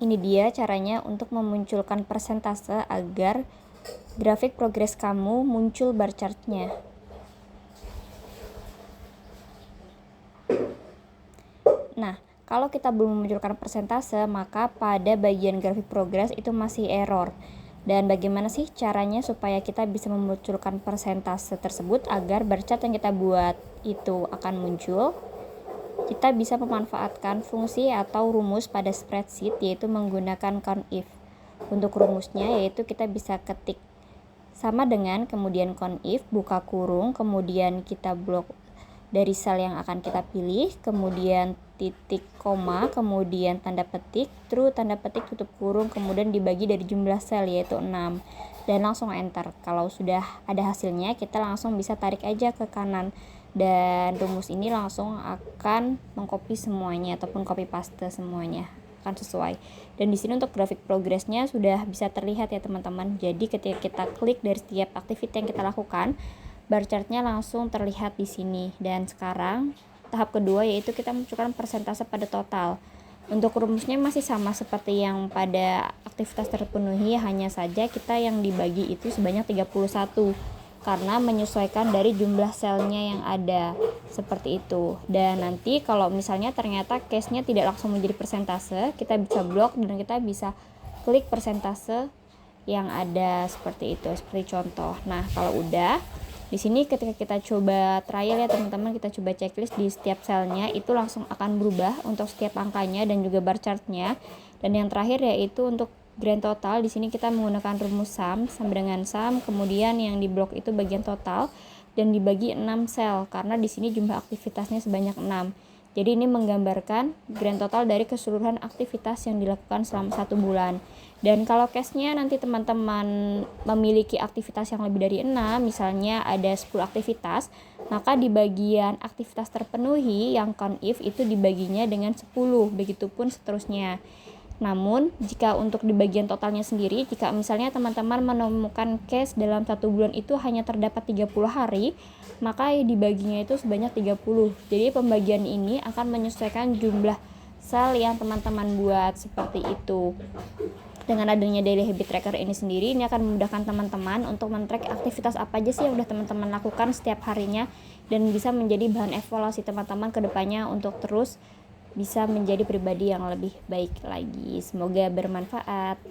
Ini dia caranya untuk memunculkan persentase agar grafik progres kamu muncul bar chartnya. Nah, kalau kita belum memunculkan persentase, maka pada bagian grafik progres itu masih error. Dan bagaimana sih caranya supaya kita bisa memunculkan persentase tersebut agar bar chart yang kita buat itu akan muncul? Kita bisa memanfaatkan fungsi atau rumus pada spreadsheet, yaitu menggunakan COUNTIF. Untuk rumusnya yaitu kita bisa ketik sama dengan kemudian COUNTIF, buka kurung, kemudian kita blok dari sel yang akan kita pilih, kemudian titik koma, kemudian tanda petik, true tanda petik tutup kurung, kemudian dibagi dari jumlah sel yaitu 6, dan langsung enter. Kalau sudah ada hasilnya, kita langsung bisa tarik aja ke kanan, dan rumus ini langsung akan mengcopy semuanya ataupun copy paste semuanya, akan sesuai. Dan di sini untuk grafik progresnya sudah bisa terlihat ya teman-teman. Jadi ketika kita klik dari setiap aktivitas yang kita lakukan, bar chartnya langsung terlihat di sini. Dan sekarang tahap kedua yaitu kita menunjukkan persentase pada total. Untuk rumusnya masih sama seperti yang pada aktivitas terpenuhi, hanya saja kita yang dibagi itu sebanyak 31 karena menyesuaikan dari jumlah selnya yang ada, seperti itu. Dan nanti kalau misalnya ternyata case-nya tidak langsung menjadi persentase, kita bisa blok dan kita bisa klik persentase yang ada seperti itu, seperti contoh. Nah, kalau udah di sini ketika kita coba trial ya teman-teman, kita coba checklist di setiap selnya itu langsung akan berubah untuk setiap angkanya dan juga bar chartnya. Dan yang terakhir yaitu untuk grand total, di sini kita menggunakan rumus sum sama dengan sum, kemudian yang di blok itu bagian total dan dibagi 6 sel karena di sini jumlah aktivitasnya sebanyak 6. Jadi ini menggambarkan grand total dari keseluruhan aktivitas yang dilakukan selama 1 bulan. Dan kalau case-nya nanti teman-teman memiliki aktivitas yang lebih dari 6, misalnya ada 10 aktivitas, maka di bagian aktivitas terpenuhi yang COUNTIF itu dibaginya dengan 10, begitupun seterusnya. Namun, jika untuk di bagian totalnya sendiri, jika misalnya teman-teman menemukan case dalam 1 bulan itu hanya terdapat 30 hari, maka dibaginya itu sebanyak 30. Jadi pembagian ini akan menyesuaikan jumlah sel yang teman-teman buat, seperti itu. Dengan adanya daily habit tracker ini sendiri, ini akan memudahkan teman-teman untuk men-track aktivitas apa aja sih yang udah teman-teman lakukan setiap harinya, dan bisa menjadi bahan evaluasi teman-teman ke depannya untuk terus bisa menjadi pribadi yang lebih baik lagi. Semoga bermanfaat.